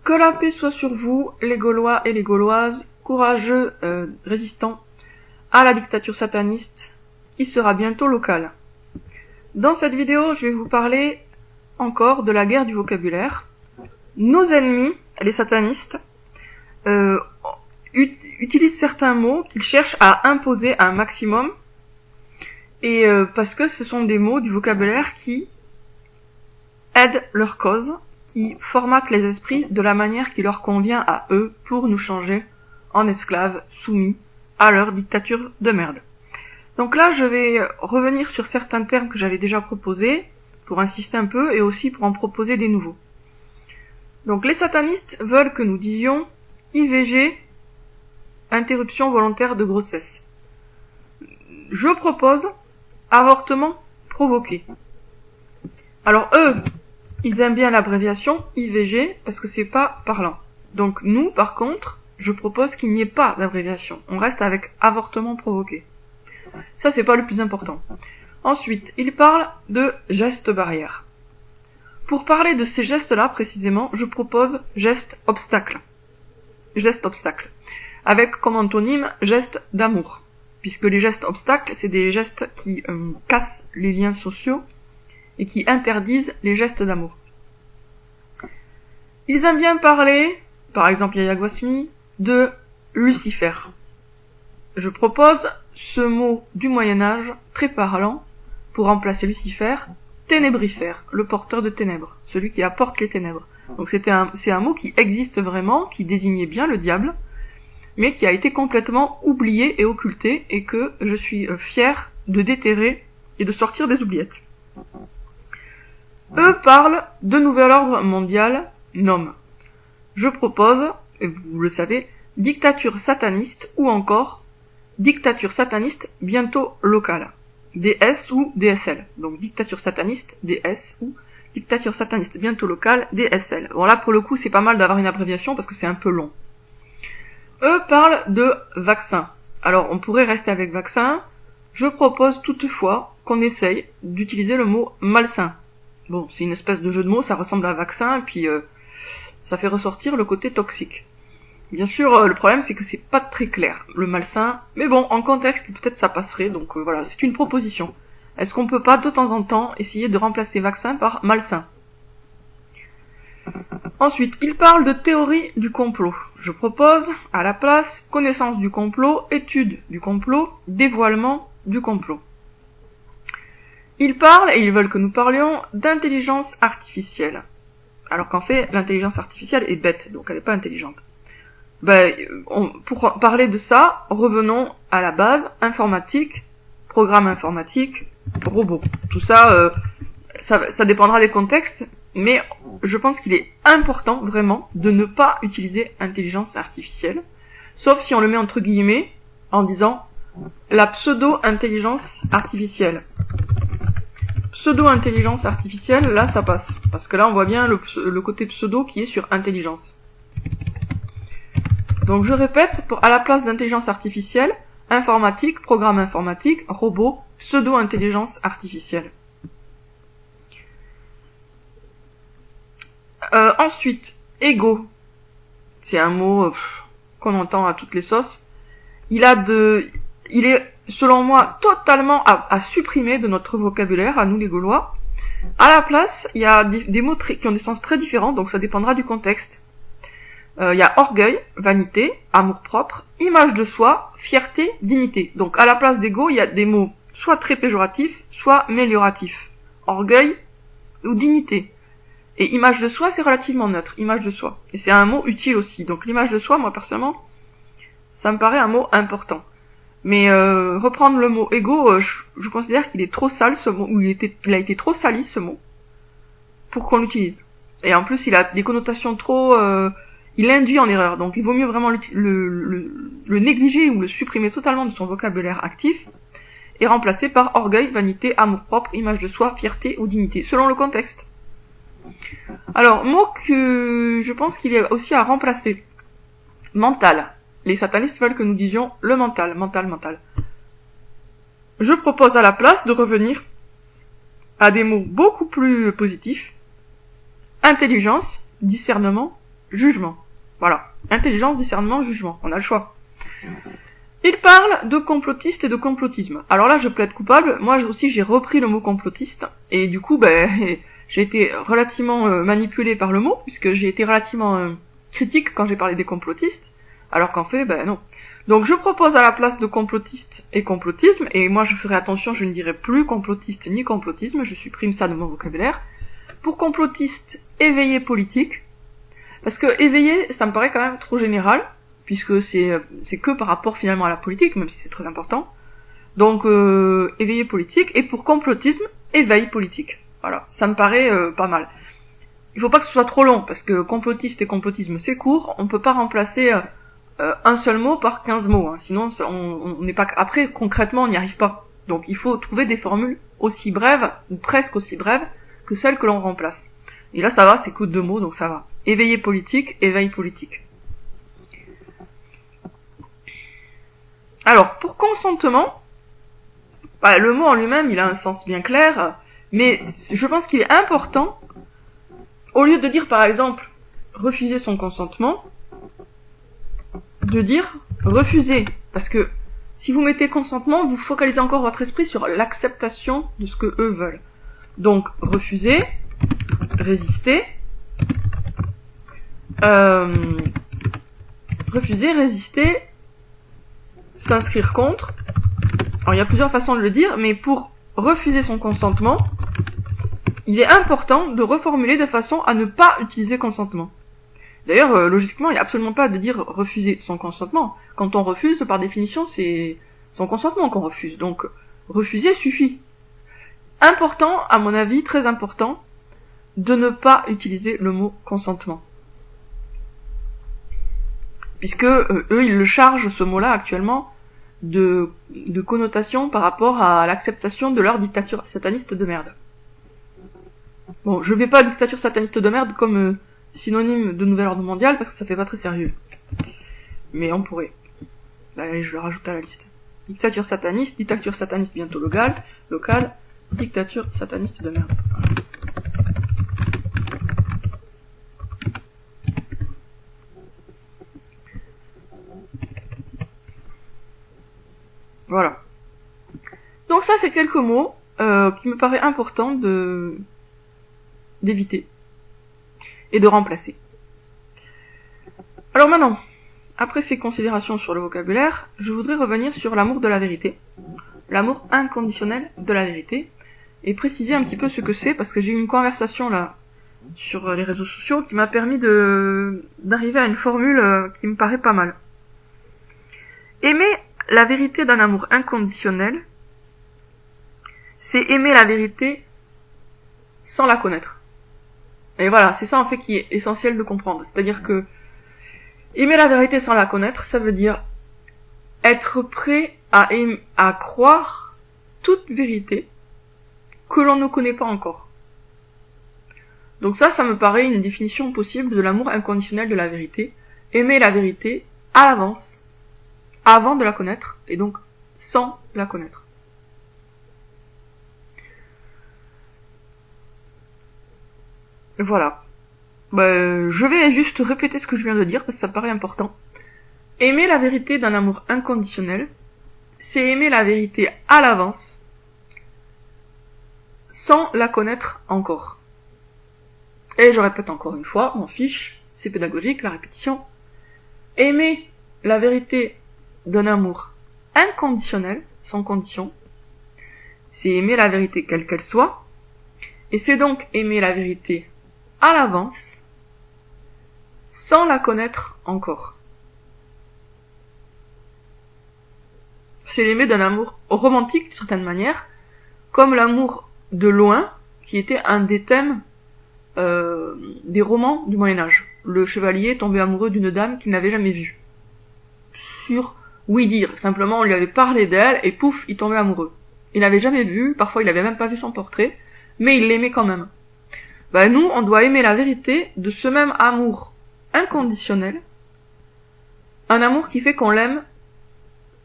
Que la paix soit sur vous, les Gaulois et les Gauloises, courageux résistants à la dictature sataniste qui sera bientôt locale. Dans cette vidéo, je vais vous parler encore de la guerre du vocabulaire. Nos ennemis, les satanistes, utilisent certains mots qu'ils cherchent à imposer à un maximum, et parce que ce sont des mots du vocabulaire qui aident leur cause, qui formatent les esprits de la manière qui leur convient à eux pour nous changer en esclaves soumis à leur dictature de merde. Donc là, je vais revenir sur certains termes que j'avais déjà proposés, pour insister un peu, et aussi pour en proposer des nouveaux. Donc les satanistes veulent que nous disions IVG, interruption volontaire de grossesse. Je propose avortement provoqué. Alors eux, ils aiment bien l'abréviation IVG parce que c'est pas parlant. Donc nous, par contre, je propose qu'il n'y ait pas d'abréviation. On reste avec avortement provoqué. Ça, c'est pas le plus important. Ensuite, ils parlent de gestes barrières. Pour parler de ces gestes-là, précisément, je propose geste obstacle. Geste obstacle. Avec comme antonyme geste d'amour. Puisque les gestes obstacles, c'est des gestes qui cassent les liens sociaux et qui interdisent les gestes d'amour. Ils aiment bien parler, par exemple Yaya Guasmi, de Lucifer. Je propose ce mot du Moyen-Âge, très parlant, pour remplacer Lucifer, ténébrifère, le porteur de ténèbres, celui qui apporte les ténèbres. Donc c'est un mot qui existe vraiment, qui désignait bien le diable, mais qui a été complètement oublié et occulté, et que je suis fier de déterrer et de sortir des oubliettes. Eux parlent de nouvel ordre mondial, NOM. Je propose, et vous le savez, dictature sataniste ou encore dictature sataniste bientôt locale. DS ou DSL. Donc dictature sataniste, DS ou dictature sataniste bientôt locale, DSL. Bon là pour le coup c'est pas mal d'avoir une abréviation parce que c'est un peu long. Eux parlent de vaccin. Alors on pourrait rester avec vaccin. Je propose toutefois qu'on essaye d'utiliser le mot malsain. Bon, c'est une espèce de jeu de mots, ça ressemble à vaccin, et puis ça fait ressortir le côté toxique. Bien sûr, le problème c'est que c'est pas très clair, le malsain, mais bon, en contexte, peut-être ça passerait, donc voilà, c'est une proposition. Est-ce qu'on peut pas, de temps en temps, essayer de remplacer vaccin par malsain? Ensuite, il parle de théorie du complot. Je propose, à la place, connaissance du complot, étude du complot, dévoilement du complot. Ils parlent, et ils veulent que nous parlions, d'intelligence artificielle. Alors qu'en fait, l'intelligence artificielle est bête, donc elle n'est pas intelligente. Pour parler de ça, revenons à la base, informatique, programme informatique, robot. Tout ça, ça dépendra des contextes, mais je pense qu'il est important, vraiment, de ne pas utiliser intelligence artificielle, sauf si on le met entre guillemets, en disant la pseudo-intelligence artificielle. Pseudo-intelligence artificielle, là ça passe, parce que là on voit bien le côté pseudo qui est sur intelligence. Donc je répète, à la place d'intelligence artificielle, informatique, programme informatique, robot, pseudo-intelligence artificielle. Ensuite, ego. C'est un mot qu'on entend à toutes les sauces. Il est, selon moi, totalement à supprimer de notre vocabulaire, à nous les Gaulois. À la place, il y a des mots qui ont des sens très différents, donc ça dépendra du contexte. Il y a orgueil, vanité, amour-propre, image de soi, fierté, dignité. Donc à la place d'ego, il y a des mots soit très péjoratifs, soit amélioratifs. Orgueil ou dignité. Et image de soi, c'est relativement neutre, image de soi. Et c'est un mot utile aussi. Donc l'image de soi, moi personnellement, ça me paraît un mot important. Mais reprendre le mot ego, je considère qu'il est trop sale ce mot, ou il a été trop sali ce mot, pour qu'on l'utilise. Et en plus, il a des connotations trop... il induit en erreur, donc il vaut mieux vraiment le négliger ou le supprimer totalement de son vocabulaire actif, et remplacer par orgueil, vanité, amour-propre, image de soi, fierté ou dignité, selon le contexte. Alors, mot que je pense qu'il est aussi à remplacer. Mental. Les satanistes veulent que nous disions le mental, mental. Je propose à la place de revenir à des mots beaucoup plus positifs. Intelligence, discernement, jugement. Voilà. Intelligence, discernement, jugement. On a le choix. Il parle de complotiste et de complotisme. Alors là, je plaide coupable. Moi aussi, j'ai repris le mot complotiste. Et du coup, j'ai été relativement manipulée par le mot, puisque j'ai été relativement critique quand j'ai parlé des complotistes. Alors qu'en fait, non. Donc je propose à la place de complotiste et complotisme, et moi je ferai attention, je ne dirai plus complotiste ni complotisme, je supprime ça de mon vocabulaire. Pour complotiste, éveillé politique. Parce que éveillé, ça me paraît quand même trop général, puisque c'est que par rapport finalement à la politique, même si c'est très important. Donc éveillé politique, et pour complotisme, éveil politique. Voilà, ça me paraît pas mal. Il faut pas que ce soit trop long, parce que complotiste et complotisme c'est court, on peut pas remplacer un seul mot par 15 mots, hein. Sinon on n'est pas... Après, concrètement, on n'y arrive pas. Donc il faut trouver des formules aussi brèves, ou presque aussi brèves, que celles que l'on remplace. Et là ça va, c'est que 2 mots, donc ça va. Éveillé politique, éveil politique. Alors, pour consentement, le mot en lui-même, il a un sens bien clair, mais je pense qu'il est important, au lieu de dire par exemple refuser son consentement, de dire refuser, parce que si vous mettez consentement, vous focalisez encore votre esprit sur l'acceptation de ce que eux veulent. Donc refuser, résister, refuser, résister, s'inscrire contre. Alors il y a plusieurs façons de le dire, mais pour refuser son consentement, il est important de reformuler de façon à ne pas utiliser consentement. D'ailleurs, logiquement, il n'y a absolument pas de dire refuser son consentement. Quand on refuse, par définition, c'est son consentement qu'on refuse. Donc, refuser suffit. Important, à mon avis, très important, de ne pas utiliser le mot consentement. Puisque eux, ils le chargent, ce mot-là, actuellement, de connotation par rapport à l'acceptation de leur dictature sataniste de merde. Bon, je mets pas dictature sataniste de merde comme synonyme de nouvel ordre mondial, parce que ça fait pas très sérieux. Mais on pourrait. Allez, je le rajoute à la liste. Dictature sataniste bientôt local, dictature sataniste de merde. Voilà. Donc ça, c'est quelques mots qui me paraît important d'éviter et de remplacer. Alors maintenant, après ces considérations sur le vocabulaire, je voudrais revenir sur l'amour de la vérité, l'amour inconditionnel de la vérité, et préciser un petit peu ce que c'est, parce que j'ai eu une conversation là sur les réseaux sociaux qui m'a permis d'arriver à une formule qui me paraît pas mal. Aimer la vérité d'un amour inconditionnel, c'est aimer la vérité sans la connaître. Et voilà, c'est ça en fait qui est essentiel de comprendre. C'est-à-dire que aimer la vérité sans la connaître, ça veut dire être prêt à croire toute vérité que l'on ne connaît pas encore. Donc ça me paraît une définition possible de l'amour inconditionnel de la vérité. Aimer la vérité à l'avance, avant de la connaître, et donc sans la connaître. Voilà. Je vais juste répéter ce que je viens de dire, parce que ça me paraît important. Aimer la vérité d'un amour inconditionnel, c'est aimer la vérité à l'avance, sans la connaître encore. Et je répète encore une fois, m'en fiche, c'est pédagogique, la répétition. Aimer la vérité d'un amour inconditionnel, sans condition, c'est aimer la vérité quelle qu'elle soit, et c'est donc aimer la vérité à l'avance, sans la connaître encore. C'est l'aimer d'un amour romantique, d'une certaine manière, comme l'amour de loin, qui était un des thèmes des romans du Moyen-Âge. Le chevalier tombait amoureux d'une dame qu'il n'avait jamais vue. Sur oui-dire, simplement on lui avait parlé d'elle, et pouf, il tombait amoureux. Il l'avait jamais vue, parfois il avait même pas vu son portrait, mais il l'aimait quand même. Nous, on doit aimer la vérité de ce même amour inconditionnel, un amour qui fait qu'on l'aime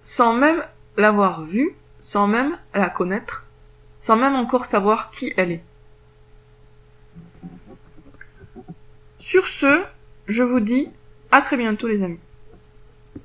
sans même l'avoir vue, sans même la connaître, sans même encore savoir qui elle est. Sur ce, je vous dis à très bientôt les amis.